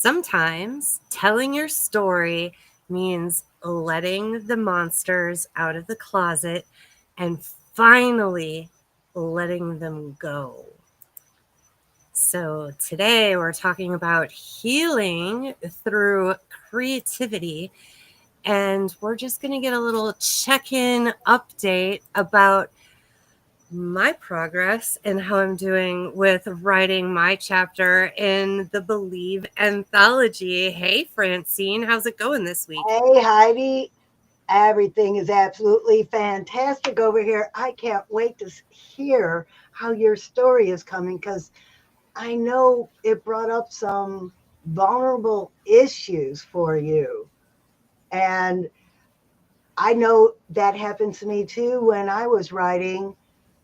Sometimes telling your story means letting the monsters out of the closet and finally letting them go. So, today we're talking about healing through creativity, and we're just going to get a little check in update about my progress and how I'm doing with writing my chapter in the Believe Anthology. Hey, Francine, how's it going this week? Hey, Heidi. Everything is absolutely fantastic over here. I can't wait to hear how your story is coming because I know it brought up some vulnerable issues for you. And I know that happened to me too when I was writing.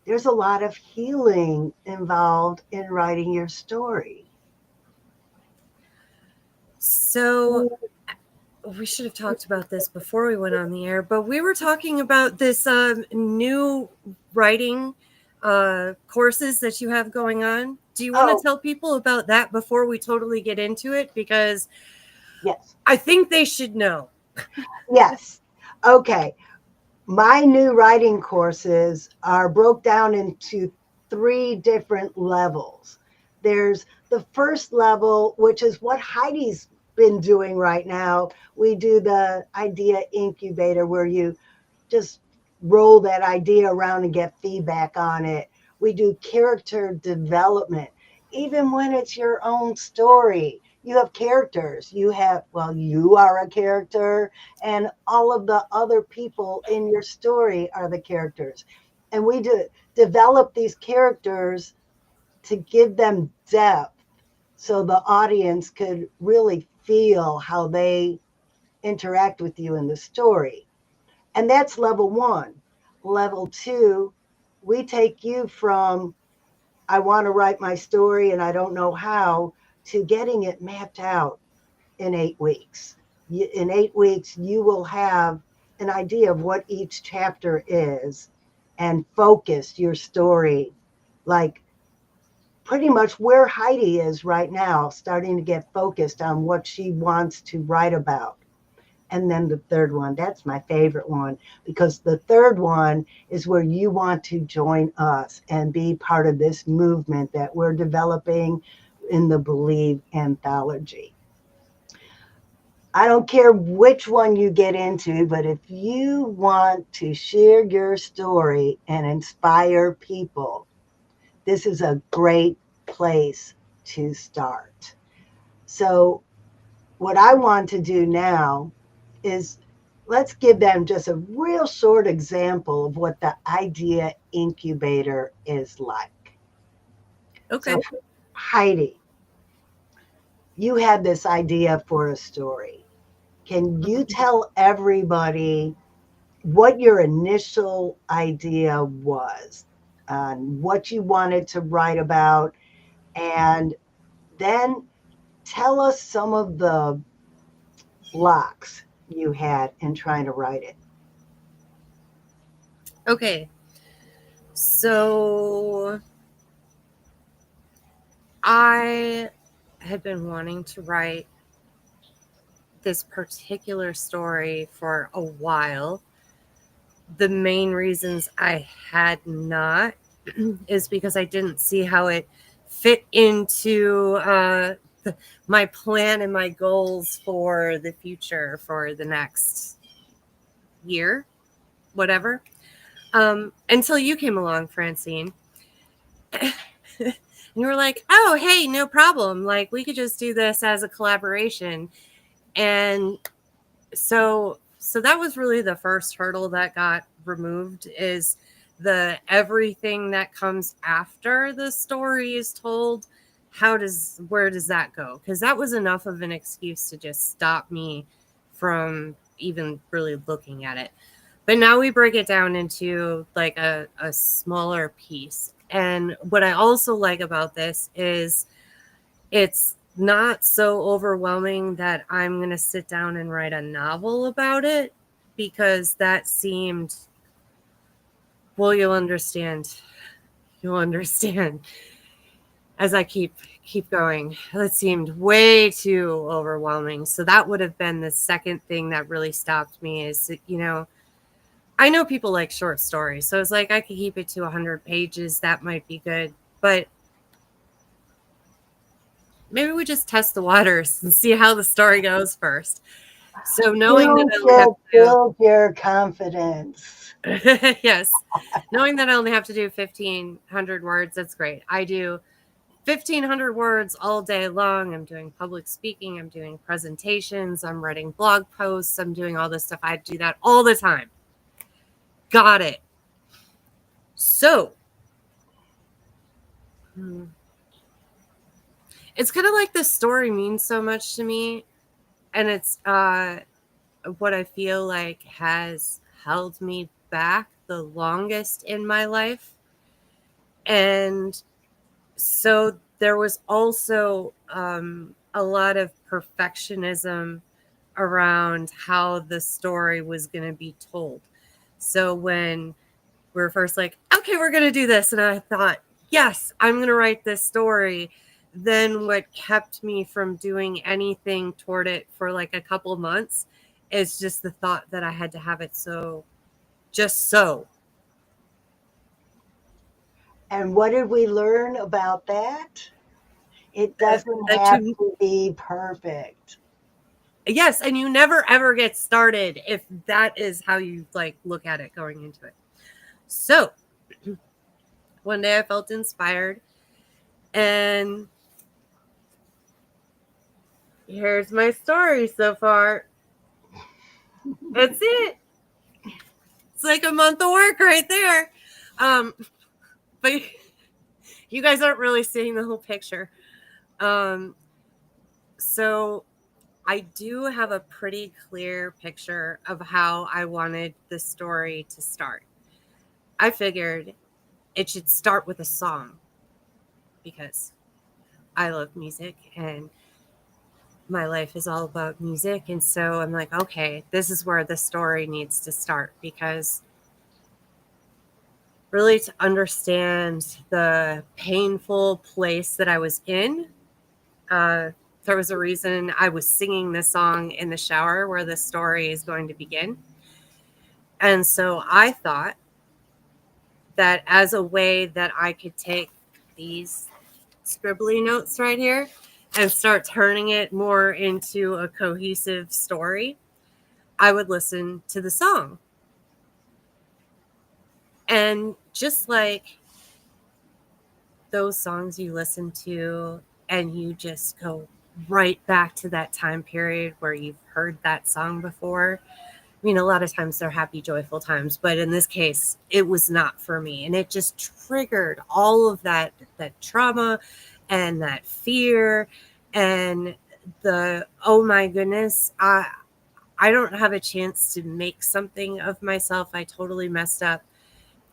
There's a lot of healing involved in writing your story. So, we should have talked about this before we went on the air, but we were talking about this new writing courses that you have going on. Do you want to Oh, tell people about that before we totally get into it? Because yes. I think they should know. Yes. Okay. My new writing courses are broke down into three different levels. There's the first level, which is what Heidi's been doing right now. We do the idea incubator where you just roll that idea around and get feedback on it. We do character development. Even when it's your own story, you have characters. You are a character, and all of the other people in your story are the characters. And we develop these characters to give them depth so the audience could really feel how they interact with you in the story. And that's level one. Level two, we take you from I want to write my story and I don't know how to getting it mapped out in 8 weeks. In 8 weeks, you will have an idea of what each chapter is and focus your story like pretty much where Heidi is right now, starting to get focused on what she wants to write about. And then the third one, that's my favorite one, because the third one is where you want to join us and be part of this movement that we're developing in the Believe Anthology. I don't care which one you get into, but if you want to share your story and inspire people, this is a great place to start. So, what I want to do now is let's give them just a real short example of what the idea incubator is like. Okay. So, Heidi, you had this idea for a story. Can you Mhm. tell everybody what your initial idea was, what you wanted to write about, and then tell us some of the blocks you had in trying to write it? Okay. So, I had been wanting to write this particular story for a while. The main reasons I had not is because I didn't see how it fit into my plan and my goals for the future for the next year, whatever. Until you came along, Francine. And you were like, oh, hey, no problem. Like, we could just do this as a collaboration. And so that was really the first hurdle that got removed is the everything that comes after the story is told. Where does that go? Because that was enough of an excuse to just stop me from even really looking at it. But now we break it down into like a smaller piece. And what I also like about this is it's not so overwhelming that I'm going to sit down and write a novel about it because that seemed, well, you'll understand. You'll understand as I keep keep going. That seemed way too overwhelming. So that would have been the second thing that really stopped me is, I know people like short stories. So it's like I could keep it to 100 pages. That might be good. But maybe we just test the waters and see how the story goes first. So knowing that You I only have should build your confidence. to do, yes, knowing that I only have to do 1,500 words, that's great. I do 1,500 words all day long. I'm doing public speaking. I'm doing presentations. I'm writing blog posts. I'm doing all this stuff. I do that all the time. Got it. So, it's kind of like the story means so much to me. And it's what I feel like has held me back the longest in my life. And so there was also a lot of perfectionism around how the story was going to be told. So when we were first like, okay, we're going to do this, and I thought, yes, I'm going to write this story. Then what kept me from doing anything toward it for like a couple months is just the thought that I had to have it so, just so. And what did we learn about that? It That, doesn't that have you to be perfect. Yes, and you never ever get started if that is how you like look at it going into it. So, one day I felt inspired and here's my story so far. That's it. It's like a month of work right there. Um but you guys aren't really seeing the whole picture. Um so I do have a pretty clear picture of how I wanted the story to start. I figured it should start with a song because I love music and my life is all about music. And so I'm like, okay, this is where the story needs to start because really to understand the painful place that I was in, there was a reason I was singing this song in the shower where the story is going to begin. And so I thought that as a way that I could take these scribbly notes right here and start turning it more into a cohesive story, I would listen to the song. And just like those songs you listen to and you just go right back to that time period where you've heard that song before. I mean, a lot of times they're happy, joyful times, but in this case, it was not for me. And it just triggered all of that trauma and that fear and the, oh my goodness, I don't have a chance to make something of myself. I totally messed up.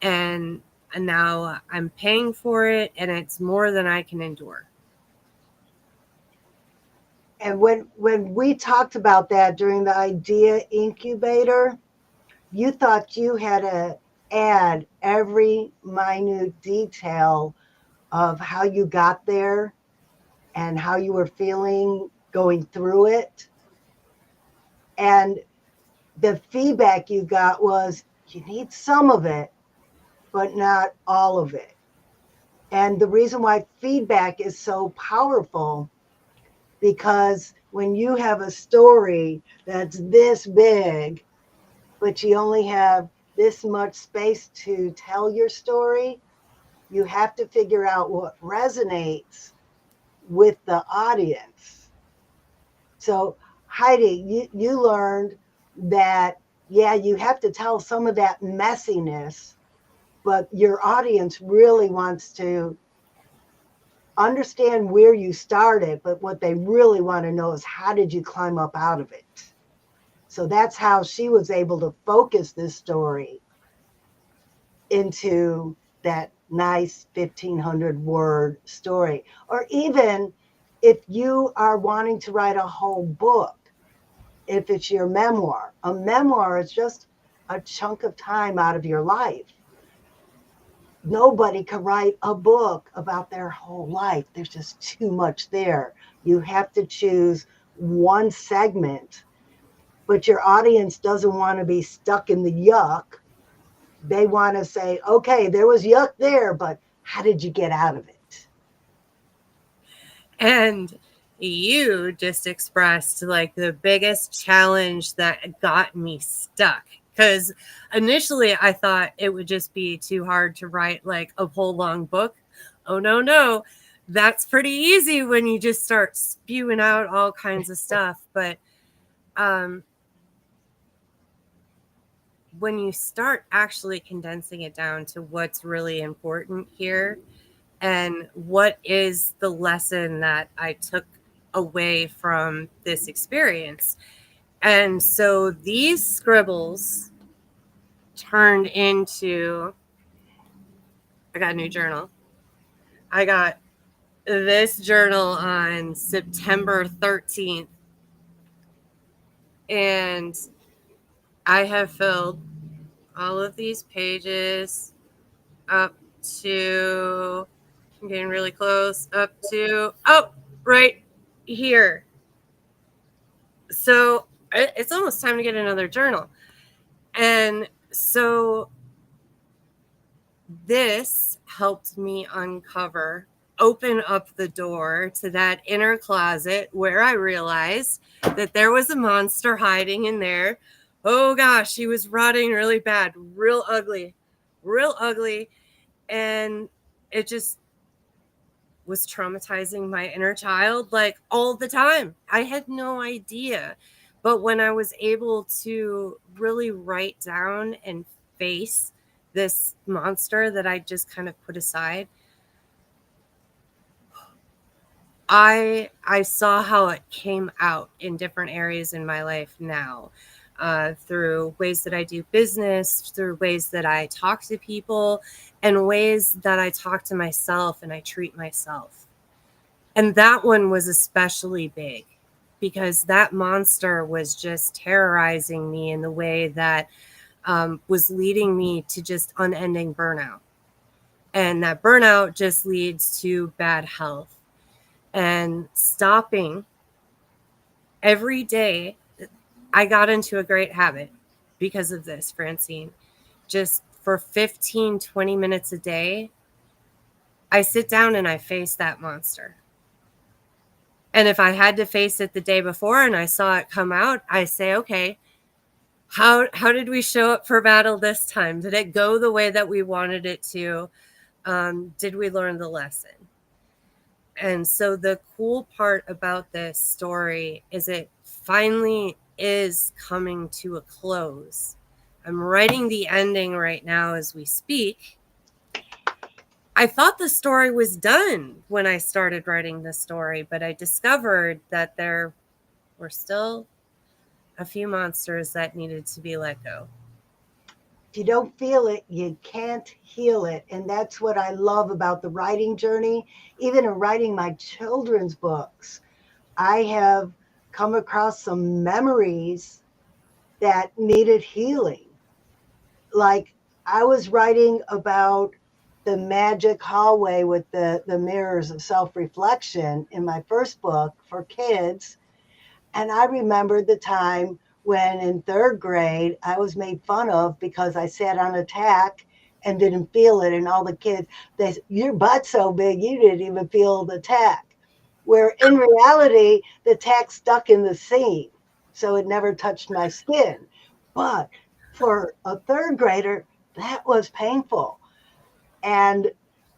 And now I'm paying for it, and it's more than I can endure. And when we talked about that during the idea incubator, you thought you had to add every minute detail of how you got there and how you were feeling going through it. And the feedback you got was you need some of it, but not all of it. And the reason why feedback is so powerful, because when you have a story that's this big, but you only have this much space to tell your story, you have to figure out what resonates with the audience. So, Heidi, you learned that, yeah, you have to tell some of that messiness, but your audience really wants to understand where you started, but what they really want to know is how did you climb up out of it? So that's how she was able to focus this story into that nice 1,500 word story. Or even if you are wanting to write a whole book, if it's your memoir, a memoir is just a chunk of time out of your life. nobody can write a book about their whole life. There's just too much there. You have to choose one segment, but your audience doesn't want to be stuck in the yuck. They want to say, okay, there was yuck there, but how did you get out of it? And you just expressed like the biggest challenge that got me stuck. Because initially I thought it would just be too hard to write like a whole long book. Oh, no, no. That's pretty easy when you just start spewing out all kinds of stuff. But um, when you start actually condensing it down to what's really important here and what is the lesson that I took away from this experience. And so these scribbles turned into, I got a new journal. I got this journal on September 13th. And I have filled all of these pages up to, I'm getting really close, up to, oh, right here. So it's almost time to get another journal. And so this helped me open up the door to that inner closet where I realized that there was a monster hiding in there. Oh gosh, he was rotting really bad, real ugly, real ugly. And it just was traumatizing my inner child like all the time. I had no idea. But when I was able to really write down and face this monster that I just kind of put aside, I saw how it came out in different areas in my life now, through ways that I do business, through ways that I talk to people, and ways that I talk to myself and I treat myself. And that one was especially big because that monster was just terrorizing me in the way that was leading me to just unending burnout. And that burnout just leads to bad health. And stopping every day, I got into a great habit because of this, Francine. Just for 15, 20 minutes a day, I sit down and I face that monster. And if I had to face it the day before and I saw it come out, I say, okay, how did we show up for battle this time? Did it go the way that we wanted it to? Did we learn the lesson? And so the cool part about this story is it finally is coming to a close. I'm writing the ending right now as we speak. I thought the story was done when I started writing the story, but I discovered that there were still a few monsters that needed to be let go. If you don't feel it, you can't heal it. And that's what I love about the writing journey. Even in writing my children's books, I have come across some memories that needed healing. Like I was writing about the magic hallway with the mirrors of self reflection in my first book for kids. And I remembered the time when in third grade I was made fun of because I sat on a tack and didn't feel it. And all the kids, they said, your butt's so big, you didn't even feel the tack. Where in reality, the tack stuck in the seam. So it never touched my skin. But for a third grader, that was painful. And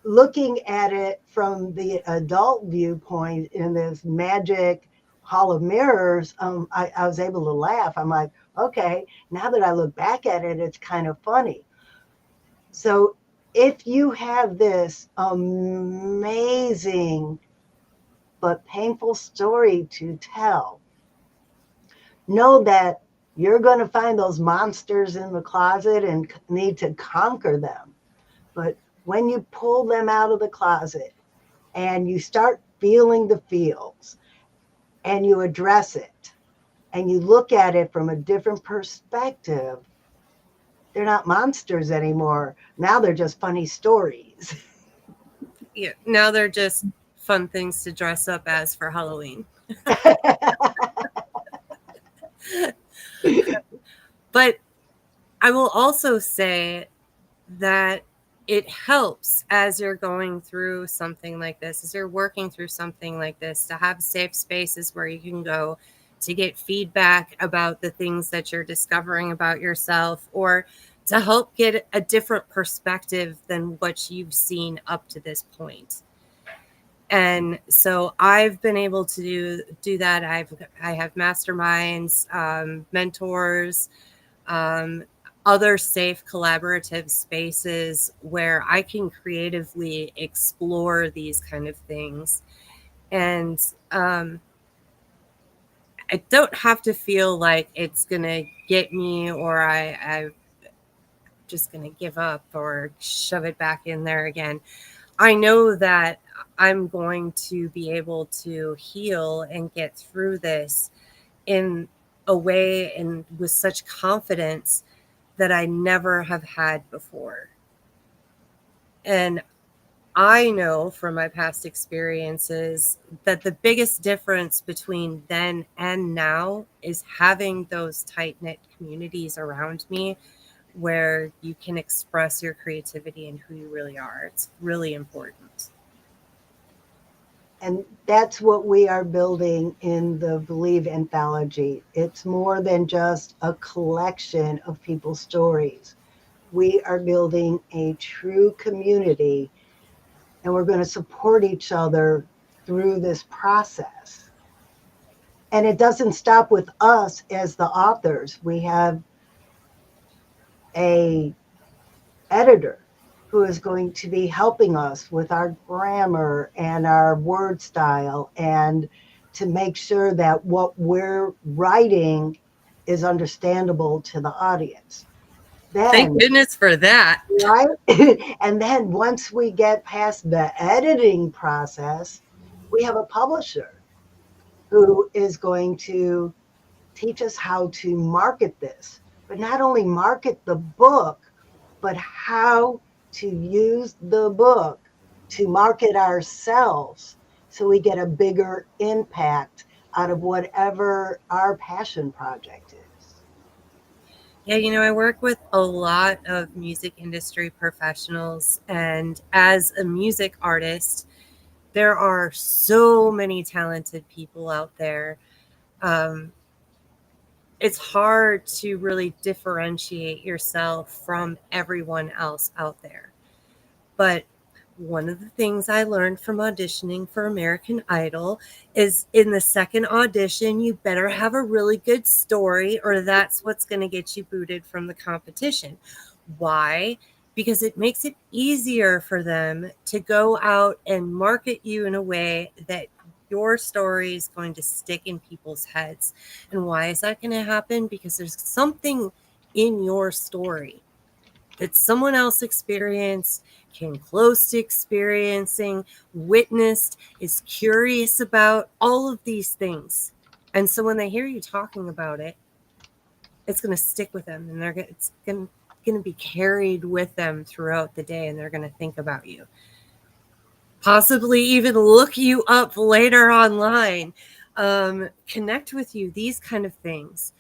looking at it from the adult viewpoint in this magic hall of mirrors, I was able to laugh. I'm like, okay, now that I look back at it, it's kind of funny. So if you have this amazing but painful story to tell, know that you're going to find those monsters in the closet and need to conquer them. But when you pull them out of the closet and you start feeling the feels and you address it and you look at it from a different perspective, they're not monsters anymore. Now they're just funny stories. Yeah, now they're just fun things to dress up as for Halloween. But I will also say that it helps as you're going through something like this, as you're working through something like this, to have safe spaces where you can go to get feedback about the things that you're discovering about yourself, or to help get a different perspective than what you've seen up to this point. And so I've been able to do that. I have masterminds, mentors, um, other safe collaborative spaces where I can creatively explore these kind of things. And I don't have to feel like it's going to get me, or I'm just going to give up or shove it back in there again. I know that I'm going to be able to heal and get through this in a way and with such confidence that I never have had before. And I know from my past experiences that the biggest difference between then and now is having those tight knit communities around me where you can express your creativity and who you really are. It's really important. And that's what we are building in the Believe Anthology. It's more than just a collection of people's stories. We are building a true community, and we're going to support each other through this process. And it doesn't stop with us as the authors. We have a editor who is going to be helping us with our grammar and our word style, and to make sure that what we're writing is understandable to the audience. Thank Then, goodness for that. right? And then once we get past the editing process, we have a publisher who is going to teach us how to market this, but not only market the book, but how to use the book to market ourselves so we get a bigger impact out of whatever our passion project is. Yeah, I work with a lot of music industry professionals, and as a music artist, there are so many talented people out there. Um, it's hard to really differentiate yourself from everyone else out there. But one of the things I learned from auditioning for American Idol is in the second audition, you better have a really good story, or that's what's going to get you booted from the competition. Why? Because it makes it easier for them to go out and market you in a way that your story is going to stick in people's heads. And why is that going to happen? Because there's something in your story that someone else experienced, came close to experiencing, witnessed, is curious about, all of these things. And so when they hear you talking about it, it's going to stick with them, and it's going to be carried with them throughout the day, and they're going to think about you. Possibly even look you up later online, connect with you, these kind of things.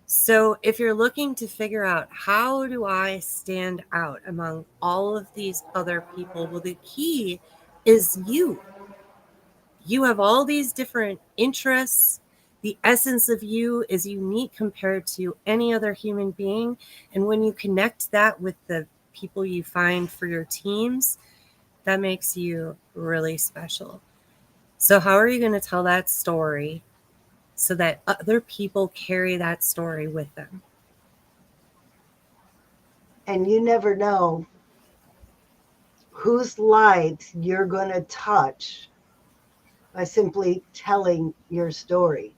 So, if you're looking to figure out how do I stand out among all of these other people, well, the key is you. You have all these different interests. The essence of you is unique compared to any other human being. And when you connect that with the people you find for your teams, that makes you really special. So, how are you going to tell that story so that other people carry that story with them? And you never know whose lives you're going to touch by simply telling your story.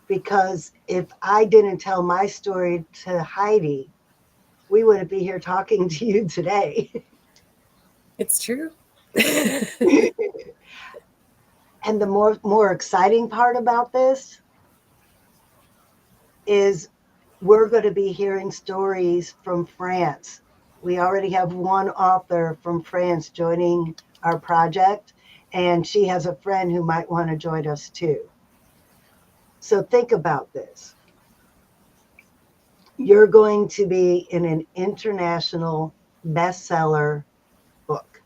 Because if I didn't tell my story to Heidi, we wouldn't be here talking to you today. It's true. And the more exciting part about this is we're going to be hearing stories from France. We already have one author from France joining our project, and she has a friend who might want to join us too. So think about this. You're going to be in an international bestseller book.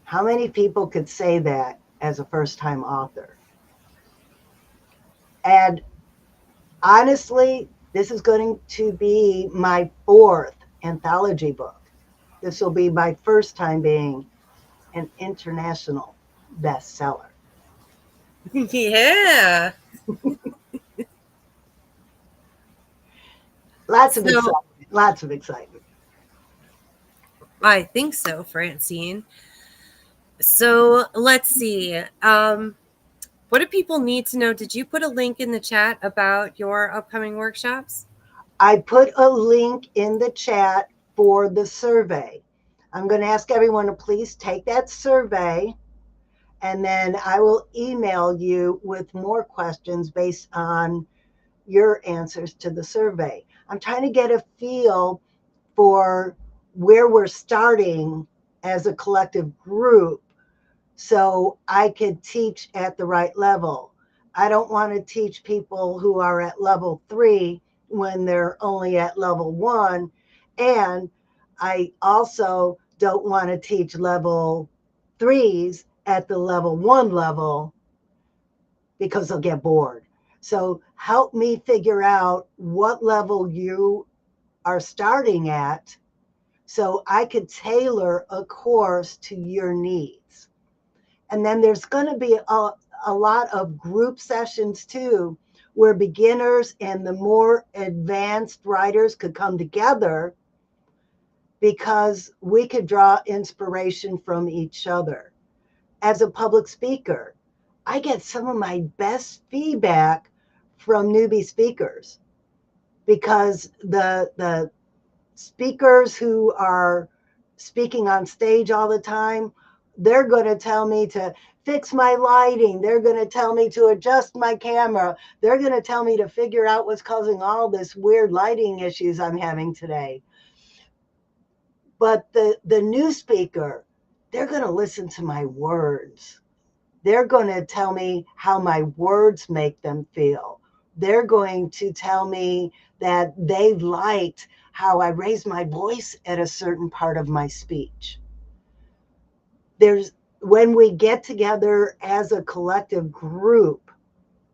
How many people could say that as a first time author? And honestly, this is going to be my fourth anthology book. This will be my first time being an international bestseller. Yeah. Lots of So excitement. Lots of excitement. I think so, Francine. So let's see. What do people need to know? Did you put a link in the chat about your upcoming workshops? I put a link in the chat for the survey. I'm going to ask everyone to please take that survey, and then I will email you with more questions based on your answers to the survey. I'm trying to get a feel for where we're starting as a collective group so I could teach at the right level. I don't want to teach people who are at level 3 when they're only at level 1. And I also don't want to teach level 3s at the level 1 level because they'll get bored. So help me figure out what level you are starting at so I could tailor a course to your needs. And then there's going to be a lot of group sessions too, where beginners and the more advanced writers could come together because we could draw inspiration from each other. As a public speaker, I get some of my best feedback from newbie speakers because the speakers who are speaking on stage all the time, they're going to tell me to fix my lighting. They're going to tell me to adjust my camera. They're going to tell me to figure out what's causing all this weird lighting issues I'm having today. But the new speaker, they're going to listen to my words. They're going to tell me how my words make them feel. They're going to tell me that they liked how I raised my voice at a certain part of my speech. There's when we get together as a collective group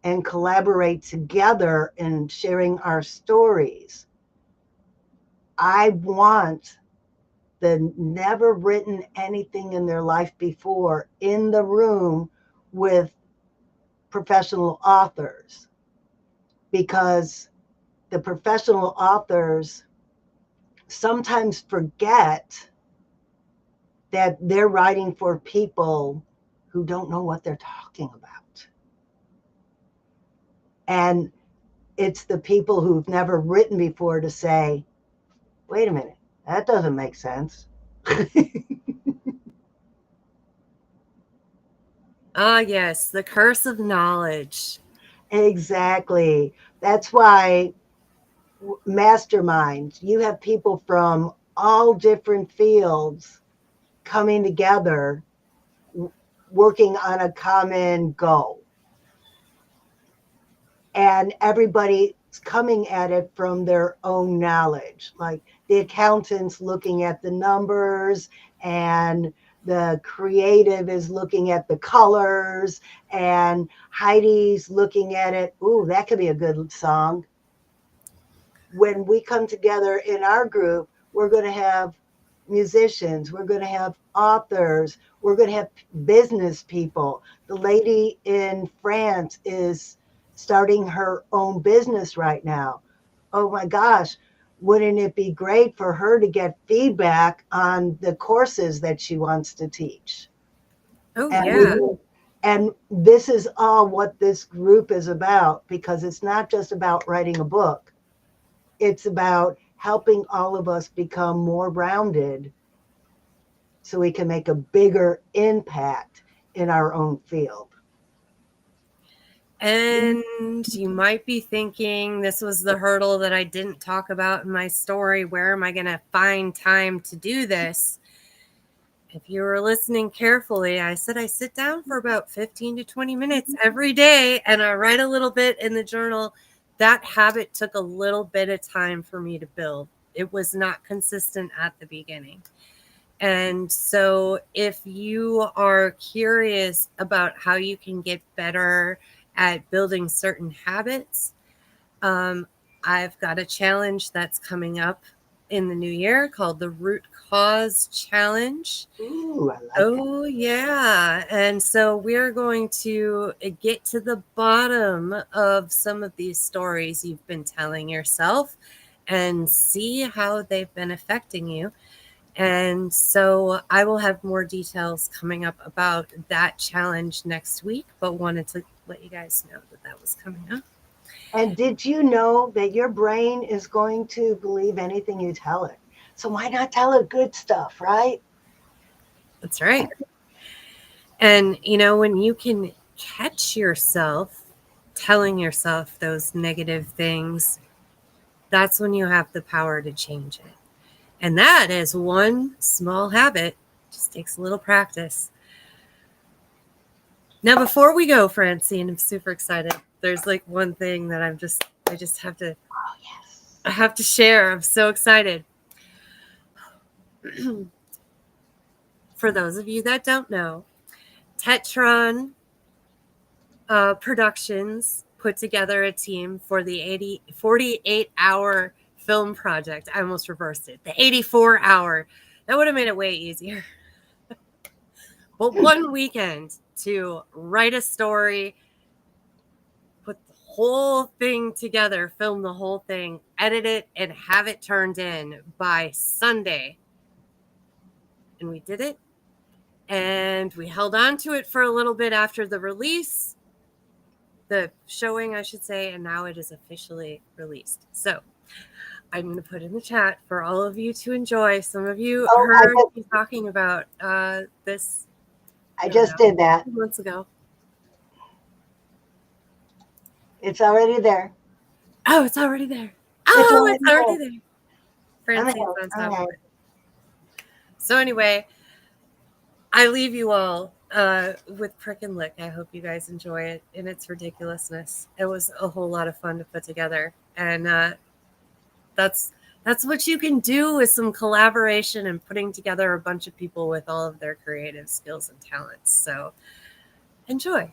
and collaborate together in sharing our stories, I want the never written anything in their life before in the room with professional authors, because the professional authors sometimes forget that they're writing for people who don't know what they're talking about. And it's the people who've never written before to say, wait a minute, that doesn't make sense. Ah, yes, the curse of knowledge. Exactly. That's why masterminds, you have people from all different fields coming together, working on a common goal. And everybody's coming at it from their own knowledge. Like the accountant's looking at the numbers, and the creative is looking at the colors, and Heidi's looking at it. Ooh, that could be a good song. When we come together in our group, we're going to have musicians, we're going to have authors, we're going to have business people. The lady in France is starting her own business right now. Oh my gosh, wouldn't it be great for her to get feedback on the courses that she wants to teach? Oh, And yeah. and this is all what this group is about, because it's not just about writing a book. It's about helping all of us become more rounded so we can make a bigger impact in our own field. And you might be thinking, this was the hurdle that I didn't talk about in my story. Where am I going to find time to do this? If you were listening carefully, I said I sit down for about 15 to 20 minutes every day and I write a little bit in the journal. That habit took a little bit of time for me to build. It was not consistent at the beginning. And so, if you are curious about how you can get better at building certain habits, um, I've got a challenge that's coming up in the new year called the Root Cause Challenge. Ooh, I like that. Oh, yeah. And so we're going to get to the bottom of some of these stories you've been telling yourself and see how they've been affecting you. And so I will have more details coming up about that challenge next week, but wanted to let you guys know that that was coming up. And did you know that your brain is going to believe anything you tell it? So why not tell it good stuff, right? That's right. And, when you can catch yourself telling yourself those negative things, that's when you have the power to change it. And that is one small habit, just takes a little practice. Now, before we go, Francine, I'm super excited. There's like one thing that I just have to, Oh, yes. I have to share. I'm so excited. For those of you that don't know, Tetron Productions put together a team for the 48-hour film project. I almost reversed it. The 84-hour. That would have made it way easier. But one weekend to write a story, put the whole thing together, film the whole thing, edit it, and have it turned in by Sunday. And we did it. And we held on to it for a little bit after the release, the showing, I should say, and now it is officially released. So I'm going to put in the chat for all of you to enjoy. Some of you Oh, heard me talking about this. I just did that. 2 months ago. It's already there. Oh, it's already there. It's Oh, already it's already there. there. Francine's on top Okay. of it. So anyway, I leave you all with Prick and Lick. I hope you guys enjoy it in its ridiculousness. It was a whole lot of fun to put together, and that's what you can do with some collaboration and putting together a bunch of people with all of their creative skills and talents. So enjoy.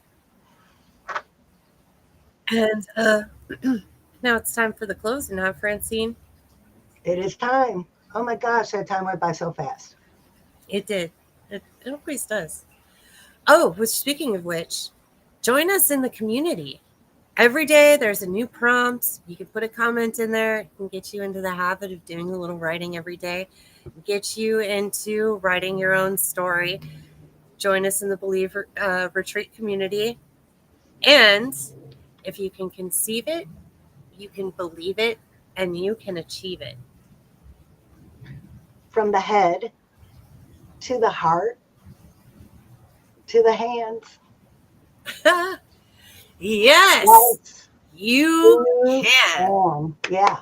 And now it's time for the closing, huh, Francine? It is time. Oh my gosh, that time went by so fast. It did. It always does. Oh, speaking of which, join us in the community. Every day there's a new prompt. You can put a comment in there. It can get you into the habit of doing a little writing every day, get you into writing your own story. Join us in the Believe Retreat community. And if you can conceive it, you can believe it, and you can achieve it. From the head to the heart to the hands. Yes, Yes, you you can. can. Yeah.